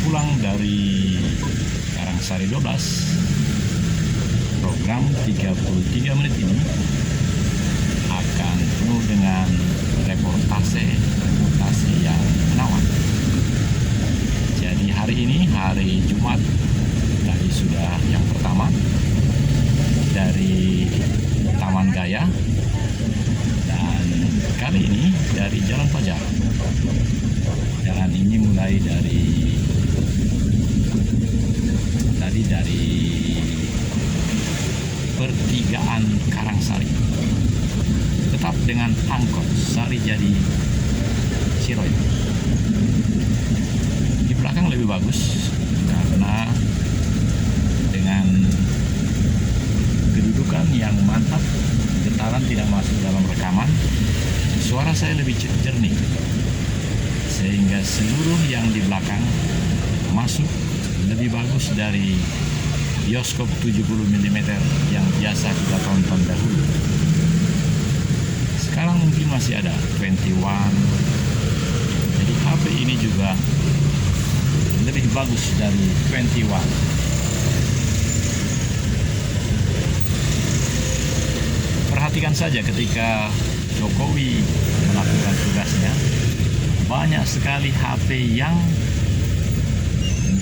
pulang dari Karangsari 12, program 33 menit ini akan penuh dengan reportase yang menawan. Jadi hari ini, hari Jumat, tadi sudah yang pertama dari Taman Gaya, dan kali ini dari Jalan Fajar. Jalan ini mulai dari pertigaan Karangsari, tetap dengan angkot Sarijadi Ciroyong. Di belakang lebih bagus karena dengan kedudukan yang mantap, getaran tidak masuk dalam rekaman, suara saya lebih jernih, sehingga seluruh yang di belakang masuk lebih bagus dari bioskop 70 mm yang biasa kita tonton dahulu. Sekarang mungkin masih ada 21. Jadi HP ini juga lebih bagus dari 21. Perhatikan saja ketika Jokowi melakukan tugasnya, banyak sekali HP yang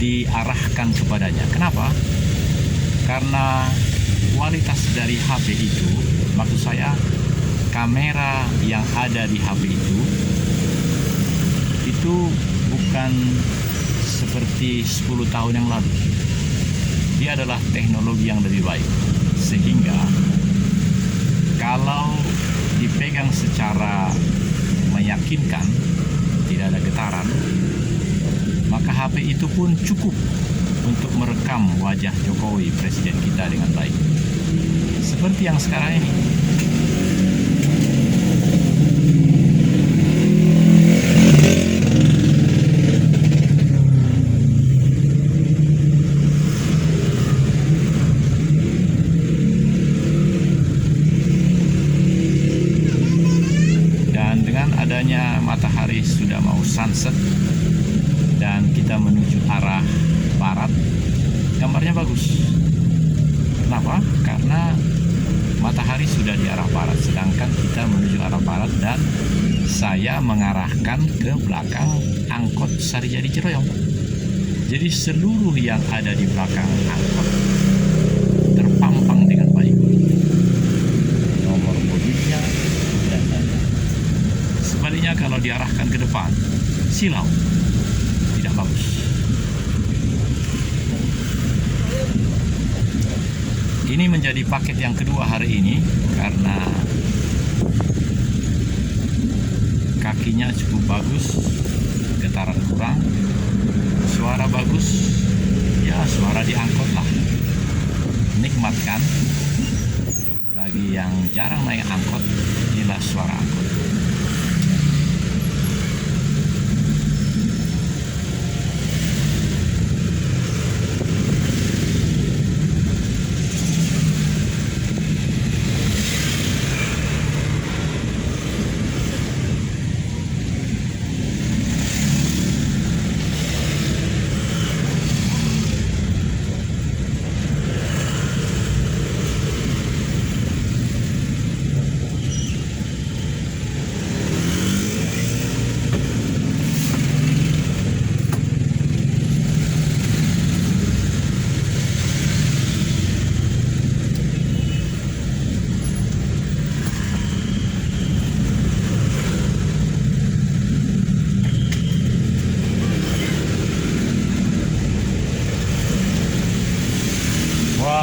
diarahkan kepadanya. Kenapa? Karena kualitas dari HP itu, maksud saya kamera yang ada di HP itu bukan seperti 10 tahun yang lalu. Dia adalah teknologi yang lebih baik, sehingga kalau dipegang secara meyakinkan, tidak ada getaran, maka HP itu pun cukup untuk merekam wajah Jokowi, presiden kita, dengan baik. Seperti yang sekarang ini. Dan dengan adanya matahari sudah mau sunset dan kita menuju arah barat, gambarnya bagus. Kenapa? Karena matahari sudah di arah barat, sedangkan kita menuju arah barat dan saya mengarahkan ke belakang angkot Sarijadi Ciroyong. Jadi seluruh yang ada di belakang angkot terpampang dengan baik, nomor mobilnya dan lain-lain. Sebaliknya kalau diarahkan ke depan, silau, tidak bagus. Ini menjadi paket yang kedua hari ini karena kakinya cukup bagus, getaran kurang, suara bagus, ya suara diangkut lah. Nikmatkan. Bagi yang jarang naik angkot, inilah suara angkot.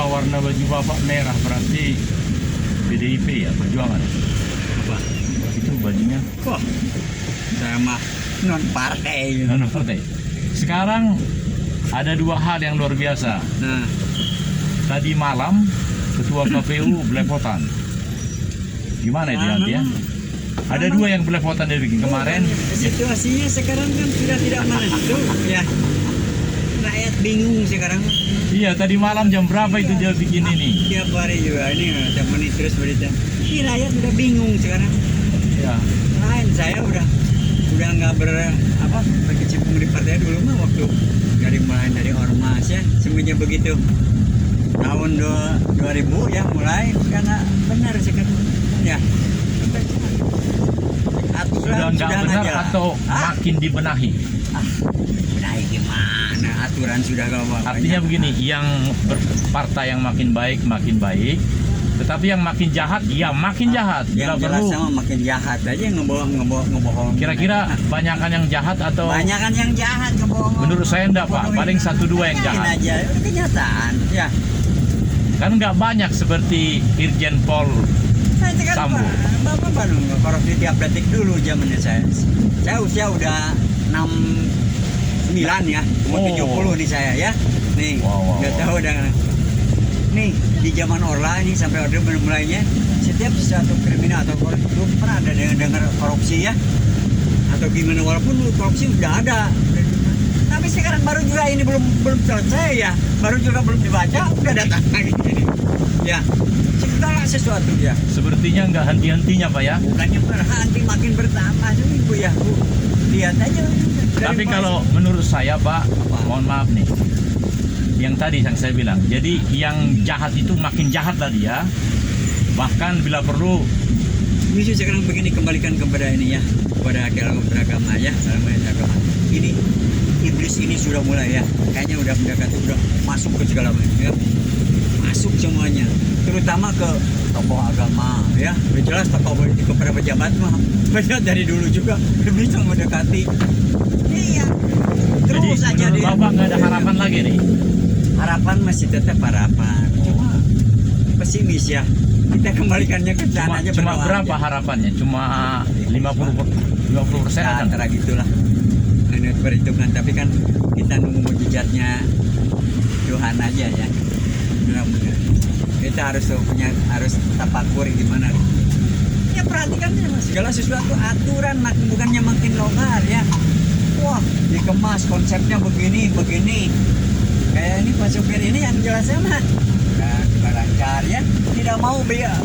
Warna baju bapak merah, berarti PDIP ya, Perjuangan. Apa? Itu bajunya. Wah, saya mah non partai. Non partai. Sekarang ada dua hal yang luar biasa. Nah, Tadi malam Ketua KPU belepotan. Gimana itu nanti ya? Ada dua yang belepotan dari bikin kemarin. Situasinya sekarang kan sudah tidak menentu ya. Rakyat bingung sekarang. Iya, tadi malam jam berapa itu dia bikin ini? Tiap hari juga ini ada menit terus berita. Ini rakyat udah bingung sekarang. Ya. Lain saya udah udah nggak berkecimpung di partai dulu mah, waktu mulai dari ormas ya, semuanya begitu. Tahun 2000 ya mulai udah nggak benar sekarang ya. Sudah nggak benar aja. atau makin dibenahi? Benahi gimana? Aturan sudah gak apa. Artinya begini, yang partai yang makin baik, tetapi yang makin jahat, ya makin jahat. Bila Yang jelas perlu, sama makin jahat aja, ngebohong. kira-kira banyakan yang jahat atau Banyakan yang jahat, ngebohong. menurut saya enggak Pak, paling 1-2 yang jahat. Aja, itu kenyataan ya. Kan nggak banyak seperti Irjen Pol Nanti kan Sambo. Bapak baru korupsi tiap detik dulu zamannya saya. Saya usia udah 69 ya, mau Oh. 70 nih saya ya. Nih, Wow. nggak tahu udah. Nih di zaman Orla ini sampai Orde Baru mulainya, setiap sesuatu kriminal atau korupsi itu pernah ada dengar korupsi ya, atau gimana, walaupun dulu korupsi udah ada. Tapi sekarang baru juga ini belum selesai ya, baru juga belum dibaca udah datang lagi ini. Ya, segala sesuatu ya. Sepertinya nggak henti-hentinya Pak ya. Bukannya berhenti, makin bertambah tuh ibu ya bu. Lihat aja. Tapi kalau menurut saya Pak, mohon maaf nih, yang tadi yang saya bilang, jadi yang jahat itu makin jahat lah dia. Bahkan bila perlu, Justru sekarang begini, kembalikan kepada ini ya, kepada dalam beragama ya, dalam beragama. Ini iblis ini sudah mulai ya, kayaknya udah mendekati, udah masuk ke segala macam ya. Masuk semuanya, terutama ke tokoh agama ya. Udah jelas tokoh politik, kepada pejabat mah banyak dari dulu juga udah bisa mendekati. Iya. jadi Terus aja menurut dia. Bapak nggak ada harapan lagi nih. Harapan masih tetap harapan. Cuma pesimis ya. Kita kembalikannya ke sana aja. Cuma berdoa berapa aja. harapannya? Cuma 50% Ya, aja. antara gitulah. Menurut perhitungan, tapi kan kita nunggu mujizatnya Tuhan aja ya. Benar-benar. Kita harus tafakur gimana. Ya perhatikan ya, segala sesuatu aturan, bukannya makin longgar ya. Wah, dikemas konsepnya begini. Kayak ini Pak supir ini yang jelasnya mah lancar ya. Tidak mau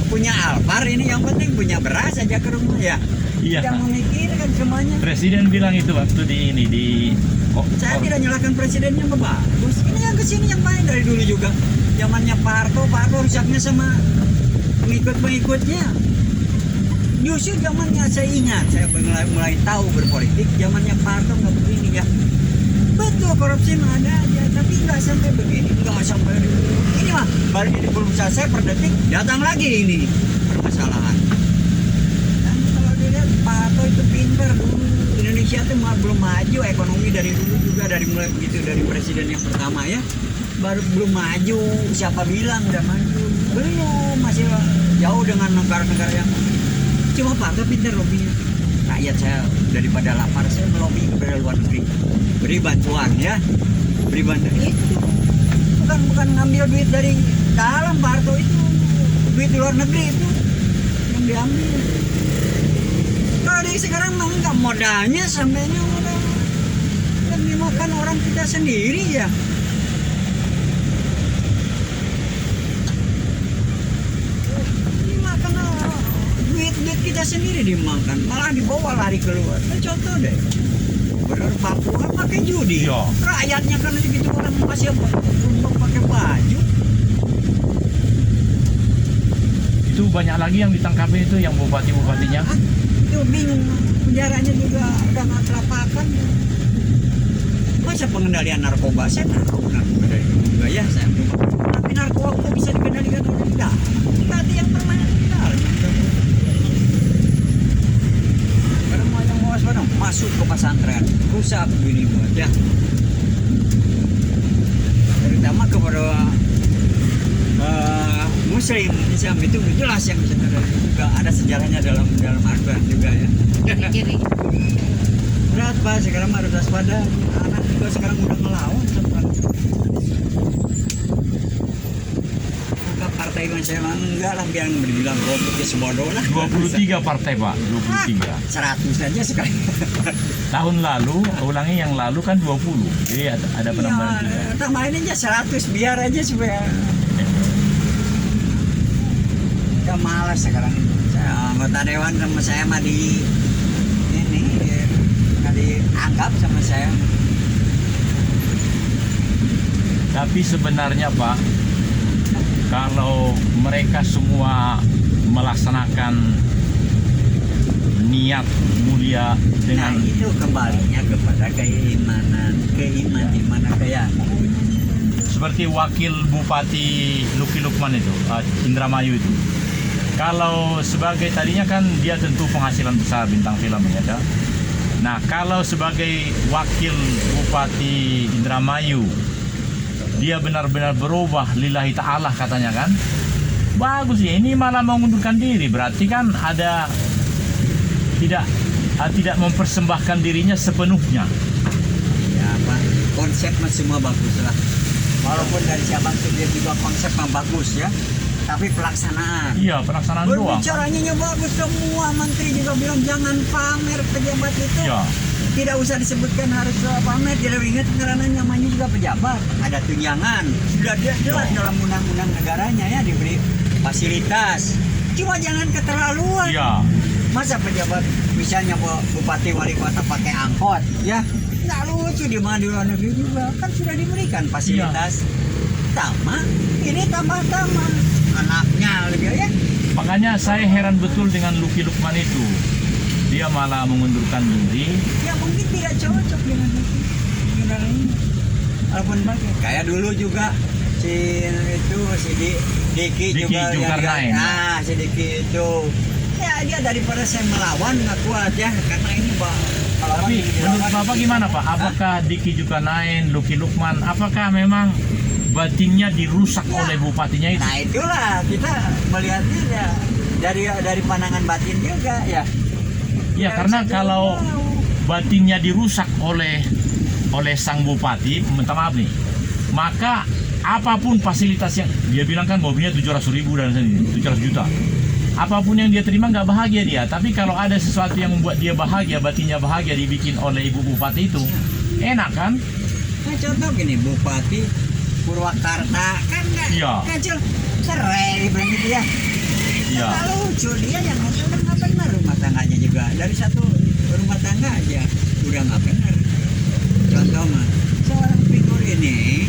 punya Alphard, ini yang penting punya beras aja ke rumah ya. Iya. Tidak memikirkan semuanya. Presiden bilang itu waktu Saya tidak nyalahkan presidennya, bagus. Ini yang kesini yang main dari dulu juga. Zamannya Pak Harto rusaknya sama pengikut-pengikutnya. Justru zamannya saya ingat, saya mulai tahu berpolitik, zamannya Pak Harto nggak begini ya. Betul, korupsi mah ada aja, tapi nggak sampai begini, nggak sampai ini mah. Baru ini belum selesai per detik, datang lagi ini permasalahan. Dan kalau dilihat Pak Harto itu pinter dulu. Indonesia tuh belum maju ekonomi dari dulu juga, dari mulai begitu, dari presiden yang pertama ya, baru belum maju. Siapa bilang udah maju? Belum, masih jauh dengan negara-negara yang. Cuma Pak Harto pinter lobbynya. Rakyat saya daripada lapar, saya melobi kepada luar negeri, beri bantuan ya, beri bantuan itu. Bukan ngambil duit dari dalam. Pak Harto itu duit di luar negeri itu yang diambil. Kalau di sekarang mah nggak, modalnya sampainya udah dimakan orang kita sendiri ya. Dimakan duit kita sendiri dimakan, malah dibawa lari keluar. Nah, contoh deh, Gubernur Papua pakai judi. Iya. Rakyatnya kan begitu orang masih untuk pakai baju. itu banyak lagi yang ditangkapin itu yang bupati-bupatinya. Itu bingung, penjaranya juga udah nggak kelapakan. Masa pengendalian narkoba, saya tahu narkoba dari dulu juga ya, saya belum. Tapi narkoba kok bisa dikendalikan oleh dalam? Berarti yang permainan di dalam. Sekarang mau yang mau masuk ke pesantren, rusak begini buat ya. Terutama kepada Muslim, Islam itu udah jelas yang juga ada sejarahnya dalam Al-Quran juga ya. Kiri. Berat Pak, sekarang harus waspada. Anak juga sekarang udah melawan sebenarnya. Bukan partai yang saya enggak lah, biar dibilang golputnya sebodoh lah. 23 partai Pak, 23. 100 aja sekali. Tahun lalu, ulangi yang lalu kan 20. Jadi ada penambahan juga. Ya, tambahin aja 100 biar aja supaya. Udah malas sekarang. Saya anggota dewan sama saya mah di ini anggap sama saya. Tapi sebenarnya Pak, kalau mereka semua melaksanakan niat mulia Nah dengan itu kembalinya kepada keimanan kayak seperti wakil Bupati Luki Lukman itu, Indramayu itu. Kalau sebagai tadinya kan dia tentu penghasilan besar bintang film ya kan? Nah kalau sebagai wakil Bupati Indramayu dia benar-benar berubah lillahi ta'ala katanya kan, bagus ya. Ini malah mengundurkan diri, berarti kan ada tidak mempersembahkan dirinya sepenuhnya. ya apa konsepnya semua bagus lah. Walaupun dari Sabang dia juga konsep yang bagus ya, tapi pelaksanaan. Iya, pelaksanaan doang. Berbicaranya bagus, semua menteri juga bilang jangan pamer pejabat itu. Ya. Tidak usah disebutkan harus pamer, tidak ingat karena namanya juga pejabat. Ada tunjangan, sudah jelas dalam undang-undang negaranya ya diberi fasilitas. Cuma jangan keterlaluan. Iya. Masa pejabat misalnya bupati wali kota pakai angkot, ya nggak lucu di mana di luar negeri juga kan sudah diberikan fasilitas. Tambah, ini tambah-tambah anaknya lebih ya. Makanya saya heran betul dengan Luki Lukman itu. Dia malah mengundurkan diri. Ya mungkin tidak cocok dengan ini. Walaupun bagus. Kayak dulu juga si Diki juga Zulkarnain. nah si Diki itu ya dia daripada saya melawan nggak kuat ya karena ini melawan. Tapi menurut Bapak gimana Pak? Apakah Diki Zulkarnain, Luki Lukman, apakah memang batinnya dirusak Ya. oleh bupatinya itu? Nah itulah kita melihatnya ya dari pandangan batin juga ya. Ya, Tidak karena bisa kalau jauh-jauh. batinnya dirusak oleh sang bupati, minta maaf nih, maka apapun fasilitas yang dia bilang kan mobilnya 700.000 dan 700 juta. Apapun yang dia terima nggak bahagia dia. Tapi kalau ada sesuatu yang membuat dia bahagia, batinnya bahagia dibikin oleh ibu bupati itu, enak kan? Nah, contoh gini, Bupati Purwakarta kan nggak Iya. kecil, cerai begitu ya. Iya. Nggak lucu dia yang udah nggak benar rumah tangganya juga dari satu rumah tangga aja udah nggak benar. Contoh mah seorang figur ini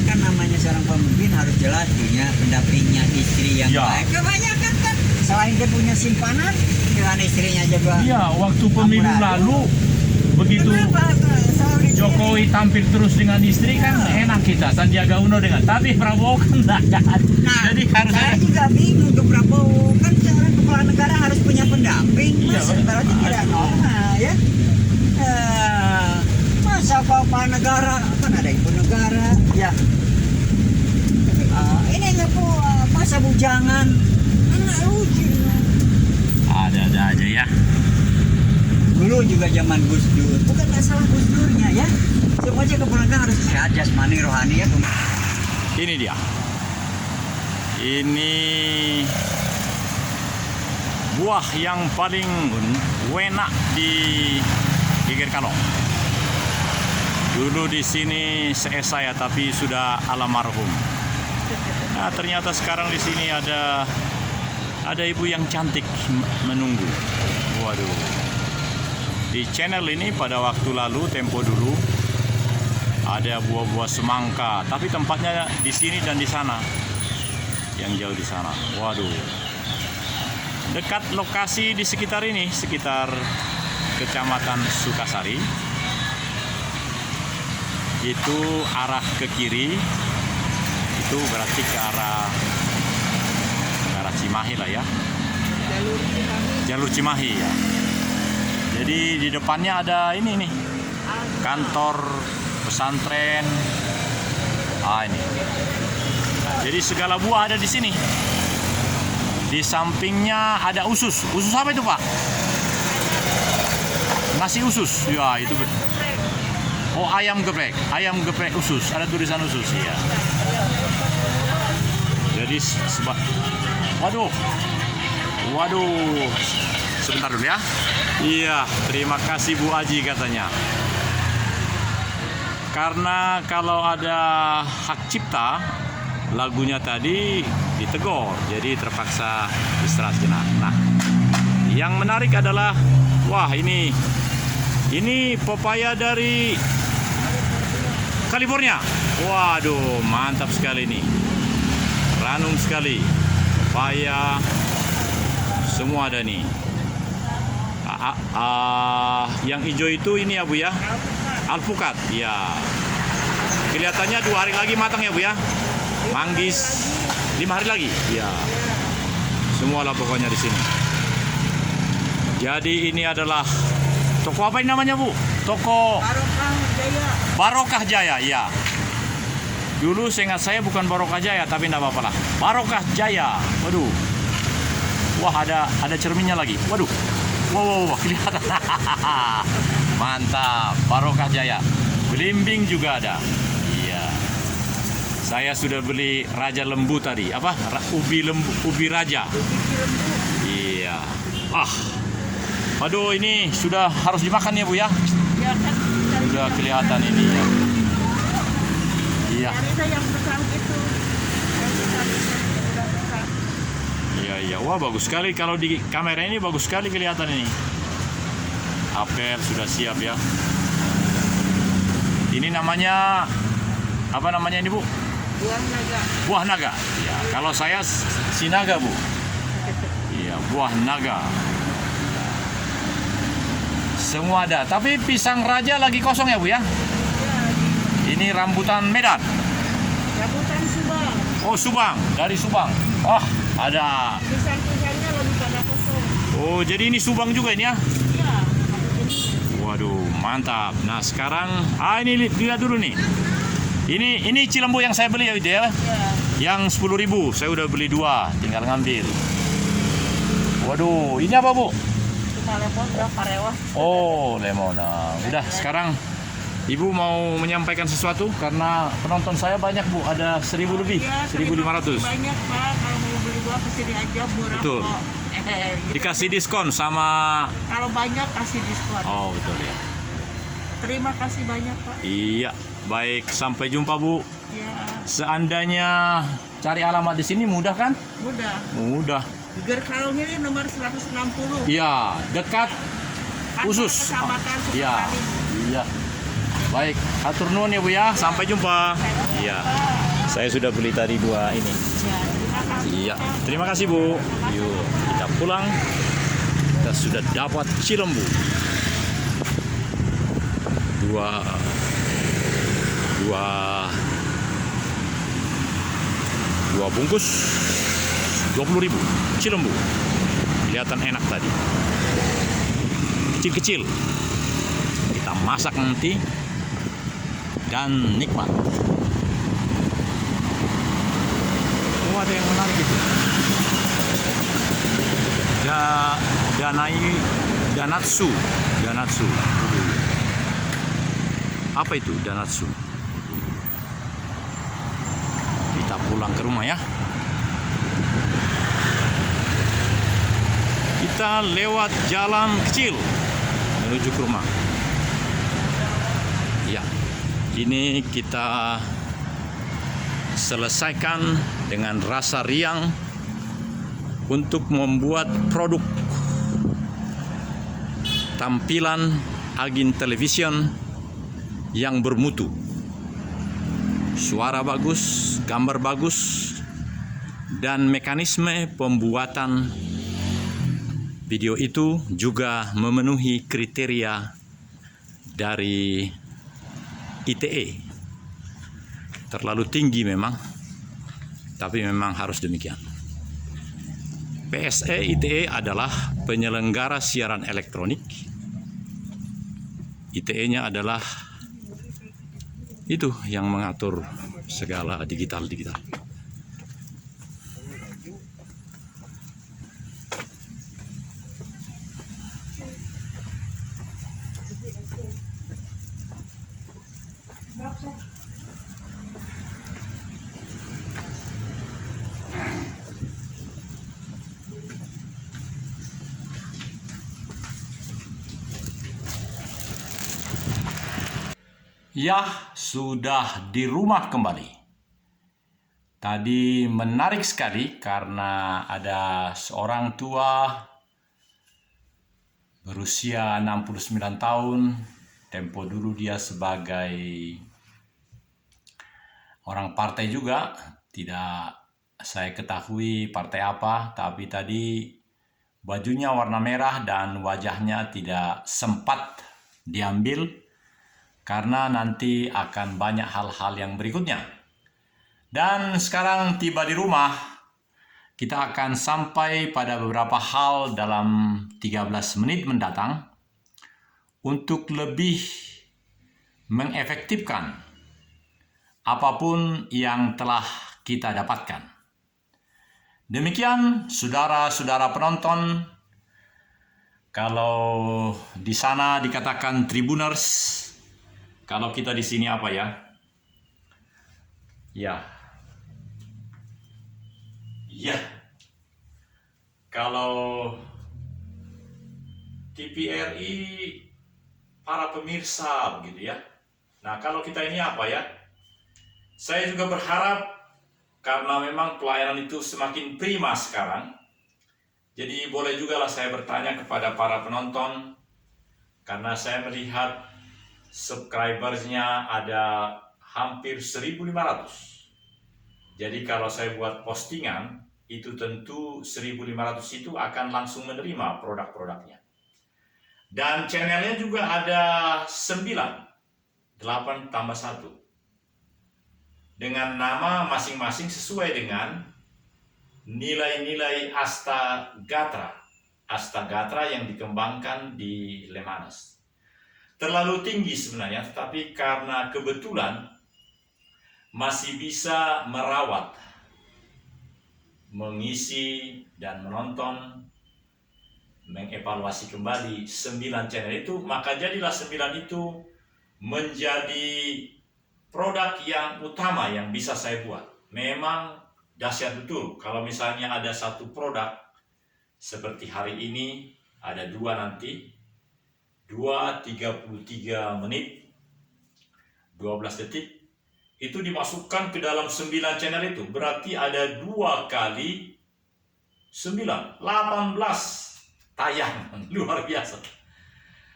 kan namanya seorang pemimpin harus jelas punya pendampingnya istri yang Iya. baik. Kebanyakan kan selain dia punya simpanan dengan istrinya juga. Iya, waktu pemilu lalu begitu Kenapa seorang istri- Jokowi tampil terus dengan istri kan enak kita, Sandiaga Uno dengan, tapi Prabowo kan enggak. Nah, Jadi harus saya ada. juga bingung ke Prabowo kan seorang kepala negara harus punya pendamping, Iya, masa berarti tidak normal ya. Masa kepala negara kan ada ibu negara ya. Ini nggak masa bujangan, anak lucu. Ada aja ya. Dulu juga zaman Gus Dur, bukan masalah Gus Durnya ya. Semuanya keponakan harus sehat jasmani rohani ya. Ini dia. Ini buah yang paling enak di Geger Kalong. Dulu di sini saya tapi sudah almarhum. Nah, ternyata sekarang di sini ada ibu yang cantik menunggu. Waduh. Di channel ini pada waktu lalu, tempo dulu, ada buah-buah semangka, tapi tempatnya di sini dan di sana. Yang jauh di sana. Waduh. Dekat lokasi di sekitar ini, sekitar Kecamatan Sukasari. Itu arah ke kiri, itu berarti ke arah Cimahi lah ya. Jalur Cimahi ya. Jadi di depannya ada ini nih, kantor pesantren. Ini. Jadi segala buah ada di sini. Di sampingnya ada usus. Usus apa itu, Pak? Nasi usus. Ya, itu. Oh, ayam geprek. Ayam geprek usus. Ada tulisan usus, ya. Jadi waduh. Waduh. Sebentar dulu ya. Iya, terima kasih Bu Aji katanya. Karena kalau ada hak cipta, lagunya tadi ditegur, jadi terpaksa istirahat jenak. Nah, yang menarik adalah, wah ini Ini pepaya dari California. Waduh, mantap sekali nih. Ranum sekali. Pepaya semua ada nih. Yang hijau itu ini ya Bu ya? Alpukat. Ya. Kelihatannya 2 hari lagi matang ya Bu ya? Manggis 5 hari lagi. Ya. Semualah pokoknya di sini. Jadi ini adalah toko apa ini namanya Bu? Toko Barokah Jaya. Ya. Dulu seingat saya bukan Barokah Jaya, tapi tidak apa-apa lah. Barokah Jaya. Waduh. Wah, ada cerminnya lagi. Waduh. Wow, kelihatan. Mantap. Barokah Jaya. Belimbing juga ada. Iya. Saya sudah beli raja lembu tadi. Apa? Ubi raja. Iya. Aduh, ini sudah harus dimakan ya Bu ya? Ya kan. Sudah kelihatan ini ya. Iya. Yang besar gitu. Iya. Wah, bagus sekali kalau di kamera ini, bagus sekali kelihatan ini. Apel sudah siap ya. Ini namanya apa namanya ini Bu? Buah naga. Buah naga. Ya, kalau saya sinaga Bu. Iya, buah naga. Semua ada. Tapi pisang raja lagi kosong ya Bu ya? Ini rambutan Medan. Rambutan Subang. Oh, Subang, dari Subang. Oh, ada. Pisang-pisangnya lebih pada kosong. Oh, jadi ini Subang juga ini ya? Iya. Waduh, mantap. Nah, sekarang ini lihat dulu nih. Ini cilembu yang saya beli ya, itu ya. Iya. Yang 10.000. Saya udah beli 2, tinggal ngambil. Waduh, ini apa, Bu? Cuma lemon berapa rewah? Oh, lemon. Nah, udah sekarang Ibu mau menyampaikan sesuatu karena penonton saya banyak Bu, ada 1.000 lebih, Ya, 1.500. banyak Pak, kalau mau beli buah kesini aja murah Betul. kok. Gitu. Dikasih diskon sama. Kalau banyak kasih diskon. Oh, betul ya. Terima kasih banyak Pak. Iya, baik, sampai jumpa Bu. Ya, Seandainya cari alamat di sini mudah kan? mudah. Mudah. Gerkalung ini nomor 160. Iya, dekat Kantor khusus. Kecamatan Iya. Sukapaling. Iya. Baik, atur nuhun ya Bu ya. Sampai jumpa. Iya. Saya sudah beli tadi 2 ini. Ya, terima kasih. Iya. Terima kasih Bu. Yuk, kita pulang. Kita sudah dapat cilembu. 2 bungkus 20.000 cilembu. Kelihatan enak tadi. Kecil-kecil. Kita masak nanti dan nikmat. Oh, ada yang menarik itu. Danatsu. Apa itu danatsu? Kita pulang ke rumah ya. Kita lewat jalan kecil menuju ke rumah. Ya, ini kita selesaikan dengan rasa riang untuk membuat produk tampilan Agin Television yang bermutu. Suara bagus, gambar bagus, dan mekanisme pembuatan video itu juga memenuhi kriteria dari ITE. Terlalu tinggi memang, tapi memang harus demikian. PSE ITE adalah penyelenggara siaran elektronik. ITE-nya adalah itu yang mengatur segala digital. Ya, sudah di rumah kembali. Tadi menarik sekali karena ada seorang tua berusia 69 tahun. Tempo dulu dia sebagai orang partai juga, tidak saya ketahui partai apa, tapi tadi bajunya warna merah dan wajahnya tidak sempat diambil karena nanti akan banyak hal-hal yang berikutnya. Dan sekarang tiba di rumah, kita akan sampai pada beberapa hal dalam 13 menit mendatang untuk lebih mengefektifkan apapun yang telah kita dapatkan. Demikian saudara-saudara penonton, kalau di sana dikatakan tribuners, kalau kita di sini apa ya? Ya. Kalau TVRI para pemirsa begitu ya. Nah, kalau kita ini apa ya? Saya juga berharap karena memang pelayanan itu semakin prima sekarang. Jadi boleh juga lah saya bertanya kepada para penonton, karena saya melihat subscribersnya ada hampir 1.500. Jadi kalau saya buat postingan, itu tentu 1.500 itu akan langsung menerima produk-produknya. Dan channelnya juga ada 9, 8 tambah 1. Dengan nama masing-masing sesuai dengan nilai-nilai Astagatra. Astagatra yang dikembangkan di Lemhanas. Terlalu tinggi sebenarnya, tetapi karena kebetulan masih bisa merawat, mengisi dan menonton, mengevaluasi kembali 9 channel itu, maka jadilah 9 itu menjadi produk yang utama yang bisa saya buat. Memang dahsyat betul kalau misalnya ada satu produk seperti hari ini, ada 2 nanti, 2:33 menit 12 detik, itu dimasukkan ke dalam 9 channel itu, berarti ada 2 kali 9, 18 tayangan, luar biasa.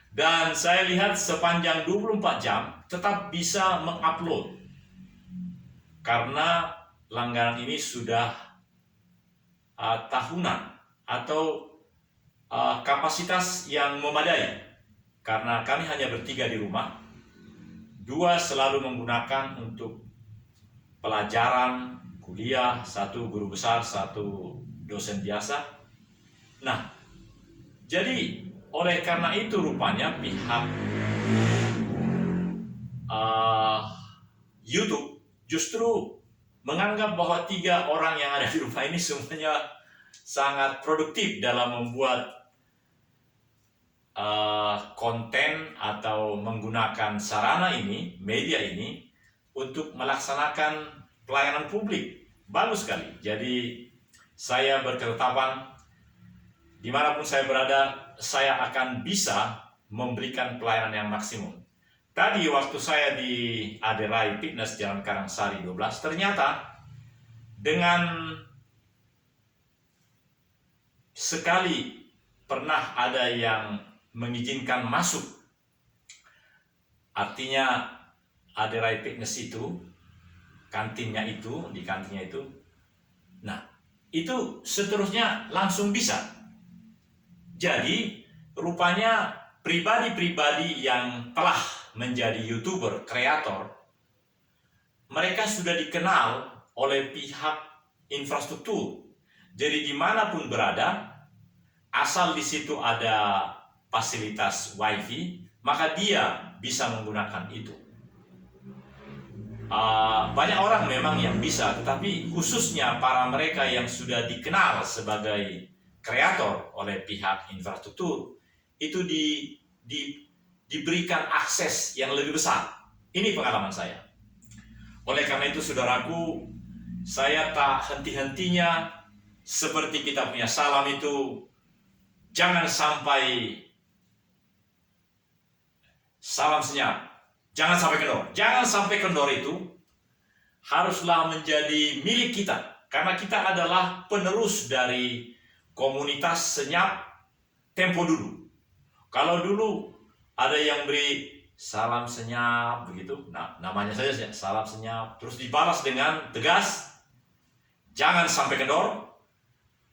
Dan saya lihat sepanjang 24 jam tetap bisa mengupload, karena langganan ini sudah tahunan atau kapasitas yang memadai, karena kami hanya bertiga di rumah. 2 selalu menggunakan untuk pelajaran kuliah, 1 guru besar, 1 dosen biasa. Nah, jadi oleh karena itu rupanya pihak YouTube justru menganggap bahwa 3 orang yang ada di rumah ini semuanya sangat produktif dalam membuat konten atau menggunakan sarana ini, media ini untuk melaksanakan pelayanan publik. Bagus sekali. Jadi saya berketetapan dimanapun saya berada, saya akan bisa memberikan pelayanan yang maksimum. Tadi waktu saya di Aderai Fitness Jalan Karangsari 12, ternyata dengan sekali pernah ada yang mengizinkan masuk, artinya Aderai Fitness itu, kantinnya itu, di kantinnya itu, nah itu seterusnya langsung bisa. Jadi rupanya pribadi-pribadi yang telah menjadi YouTuber, kreator, mereka sudah dikenal oleh pihak infrastruktur. Jadi dimanapun berada, asal di situ ada fasilitas wifi, maka dia bisa menggunakan itu. Banyak orang memang yang bisa, tetapi khususnya para mereka yang sudah dikenal sebagai kreator oleh pihak infrastruktur, itu diberikan akses yang lebih besar. Ini pengalaman saya. Oleh karena itu saudaraku, saya tak henti-hentinya, seperti kita punya salam itu, jangan sampai salam senyap, jangan sampai kendor. Jangan sampai kendor itu haruslah menjadi milik kita, karena kita adalah penerus dari komunitas senyap tempo dulu. Kalau dulu ada yang beri salam senyap begitu, nah namanya saja salam senyap, terus dibalas dengan tegas, jangan sampai kendor.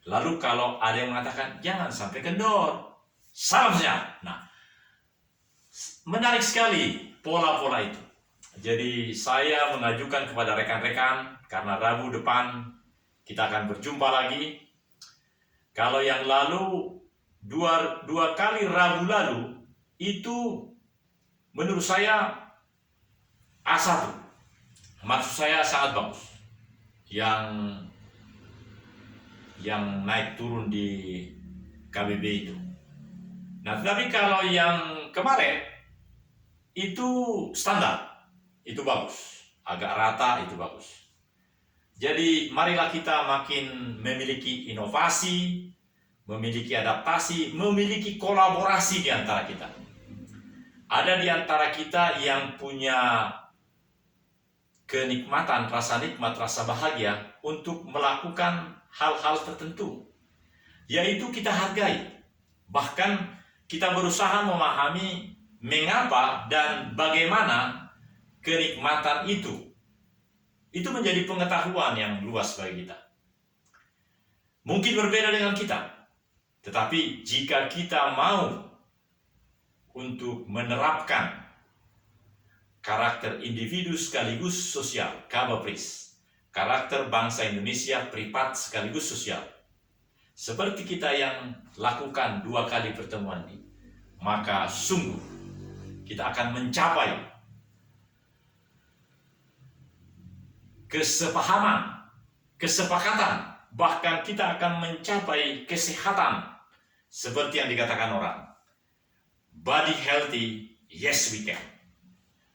Lalu kalau ada yang mengatakan jangan sampai kendor, salam senyap. Nah, menarik sekali pola-pola itu. Jadi saya mengajukan kepada rekan-rekan, karena Rabu depan kita akan berjumpa lagi. Kalau yang lalu dua kali Rabu lalu itu menurut saya A1, maksud saya sangat bagus. Yang naik turun di KBB itu. Nah, tetapi kalau yang kemarin itu standar, itu bagus, agak rata, itu bagus. Jadi marilah kita makin memiliki inovasi, memiliki adaptasi, memiliki kolaborasi di antara kita. Ada di antara kita yang punya kenikmatan, rasa nikmat, rasa bahagia untuk melakukan hal-hal tertentu, yaitu kita hargai. Bahkan kita berusaha memahami mengapa dan bagaimana kenikmatan itu menjadi pengetahuan yang luas bagi kita. Mungkin berbeda dengan kita, tetapi jika kita mau untuk menerapkan karakter individu sekaligus sosial, KBPRIS, karakter bangsa Indonesia privat sekaligus sosial, seperti kita yang lakukan 2 kali pertemuan ini, maka sungguh kita akan mencapai kesepahaman, kesepakatan, bahkan kita akan mencapai kesehatan seperti yang dikatakan orang. Body healthy, yes we can.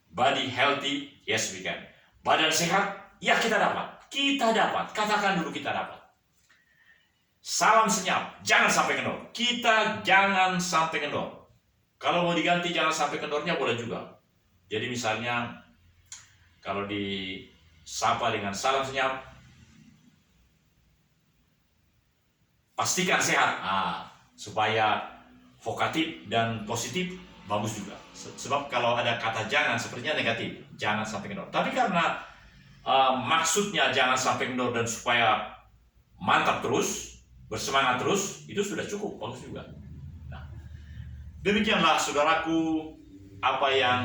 Body healthy, yes we can. Badan sehat, ya kita dapat. Kita dapat, katakan dulu kita dapat. Salam senyap, jangan sampai kendor. Kita jangan sampai kendor. Kalau mau diganti jangan sampai kendornya boleh juga. Jadi misalnya kalau disapa dengan salam senyap, pastikan sehat. Supaya vokatif dan positif bagus juga. Sebab kalau ada kata jangan sepertinya negatif, jangan sampai kendor. Tapi karena maksudnya jangan sampai kendor dan supaya mantap terus, bersemangat terus, itu sudah cukup, bagus juga. Nah, demikianlah saudaraku apa yang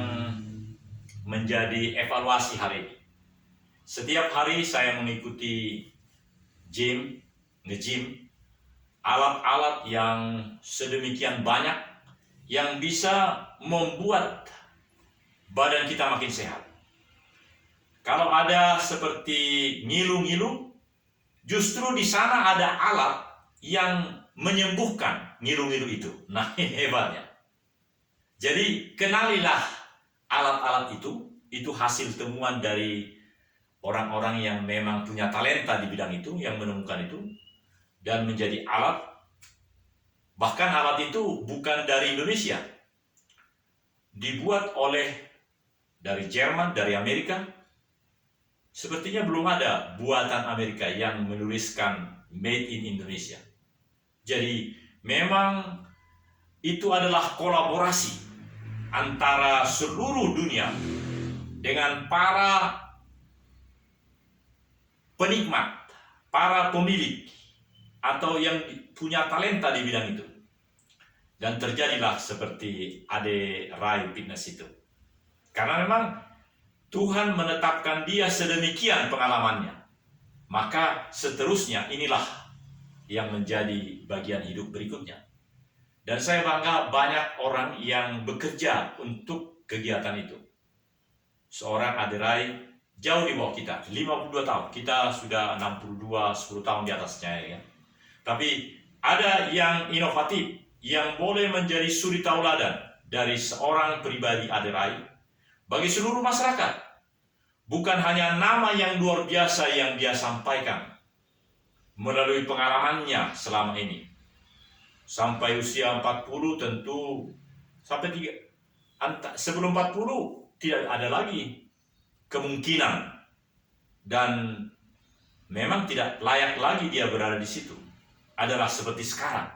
menjadi evaluasi hari ini. Setiap hari saya mengikuti nge-gym, alat-alat yang sedemikian banyak yang bisa membuat badan kita makin sehat. Kalau ada seperti ngilu-ngilu, justru di sana ada alat yang menyembuhkan ngilu-ngilu itu. Nah, ini hebatnya. Jadi kenalilah alat-alat itu hasil temuan dari orang-orang yang memang punya talenta di bidang itu, yang menemukan itu dan menjadi alat. Bahkan alat itu bukan dari Indonesia, dibuat dari Jerman, dari Amerika. Sepertinya belum ada buatan Amerika yang menuliskan Made in Indonesia. Jadi memang itu adalah kolaborasi antara seluruh dunia dengan para penikmat, para pemilik atau yang punya talenta di bidang itu. Dan terjadilah seperti Ade Rai Fitness itu. Karena memang Tuhan menetapkan dia sedemikian pengalamannya. Maka seterusnya inilah yang menjadi bagian hidup berikutnya. Dan saya bangga banyak orang yang bekerja untuk kegiatan itu. Seorang Ade Rai jauh di bawah kita, 52 tahun. Kita sudah 62, 10 tahun di atasnya ya. Tapi ada yang inovatif, yang boleh menjadi suri tauladan dari seorang pribadi Ade Rai bagi seluruh masyarakat. Bukan hanya nama yang luar biasa yang dia sampaikan melalui pengalamannya selama ini. Sampai usia 40 tentu, sebelum 40 tidak ada lagi kemungkinan. Dan memang tidak layak lagi dia berada di situ. Adalah seperti sekarang.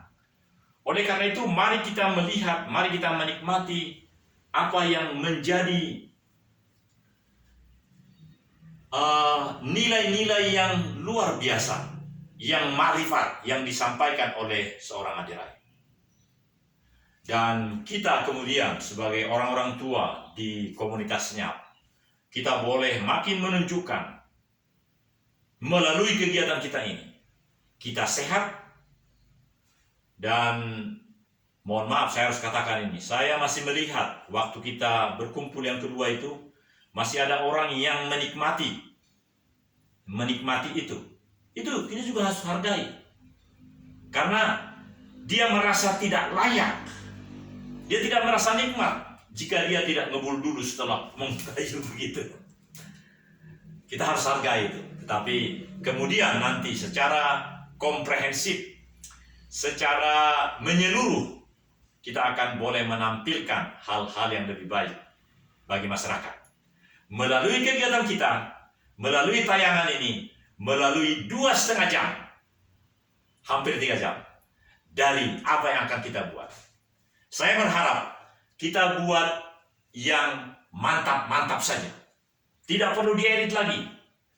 Oleh karena itu, mari kita melihat, mari kita menikmati apa yang menjadi nilai-nilai yang luar biasa, yang marifat yang disampaikan oleh seorang Adirai. Dan kita kemudian sebagai orang-orang tua di komunitas Senyap, kita boleh makin menunjukkan melalui kegiatan kita ini, kita sehat. Dan mohon maaf, saya harus katakan ini, saya masih melihat waktu kita berkumpul yang kedua itu, masih ada orang yang menikmati itu kita juga harus hargai, karena dia merasa tidak layak, dia tidak merasa nikmat jika dia tidak ngebul dulu setelah mengkayu begitu. Kita harus hargai itu. Tetapi kemudian nanti secara komprehensif, secara menyeluruh, kita akan boleh menampilkan hal-hal yang lebih baik bagi masyarakat melalui kegiatan kita, melalui tayangan ini, melalui 2,5 jam, hampir 3 jam dari apa yang akan kita buat. Saya berharap kita buat yang mantap-mantap saja, tidak perlu diedit lagi,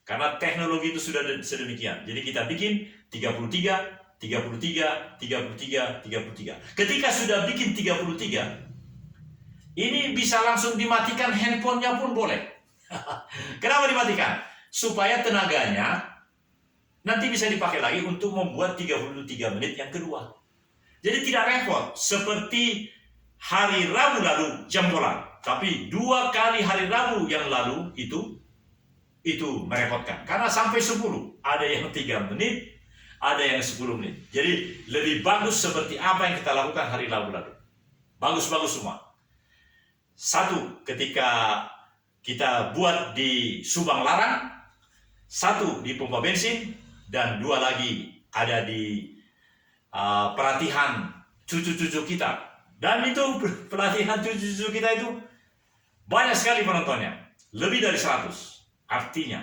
karena teknologi itu sudah sedemikian. Jadi kita bikin 33. Ketika sudah bikin 33, ini bisa langsung dimatikan handphonenya pun boleh. Kenapa dimatikan? Supaya tenaganya nanti bisa dipakai lagi untuk membuat 33 menit yang kedua. Jadi tidak repot seperti hari Rabu lalu jempolan, tapi 2 kali hari Rabu yang lalu itu merepotkan, karena sampai 10, ada yang 3 menit, ada yang 10 menit. Jadi lebih bagus seperti apa yang kita lakukan hari Rabu lalu. Bagus-bagus semua. 1 ketika kita buat di Subang Larang, 1 di pompa bensin, dan 2 lagi ada di pelatihan cucu-cucu kita. Dan itu pelatihan cucu-cucu kita itu banyak sekali penontonnya, lebih dari 100. Artinya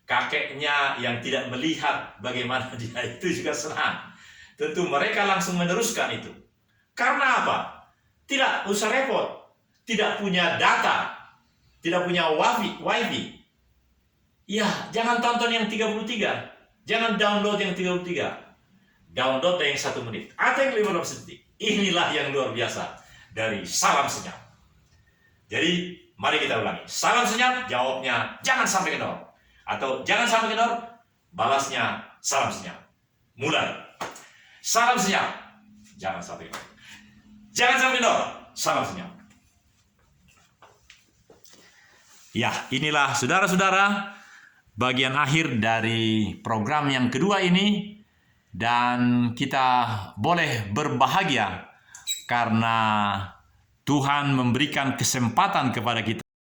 kakeknya yang tidak melihat bagaimana dia itu juga senang. Tentu mereka langsung meneruskan itu. Karena apa? Tidak usah repot, tidak punya data, tidak punya wifi. Ya, jangan tonton yang 33, jangan download yang 33, download yang 1 menit atau yang 15 detik. Inilah yang luar biasa dari Salam Senyap. Jadi mari kita ulangi. Salam Senyap, jawabnya jangan sampai kendor. Atau jangan sampai kendor, balasnya salam senyap. Mulai. Salam senyap, jangan sampai kendor. Jangan sampai kendor, salam senyap. Ya, inilah saudara-saudara bagian akhir dari program yang kedua ini. Dan kita boleh berbahagia karena Tuhan memberikan kesempatan kepada kita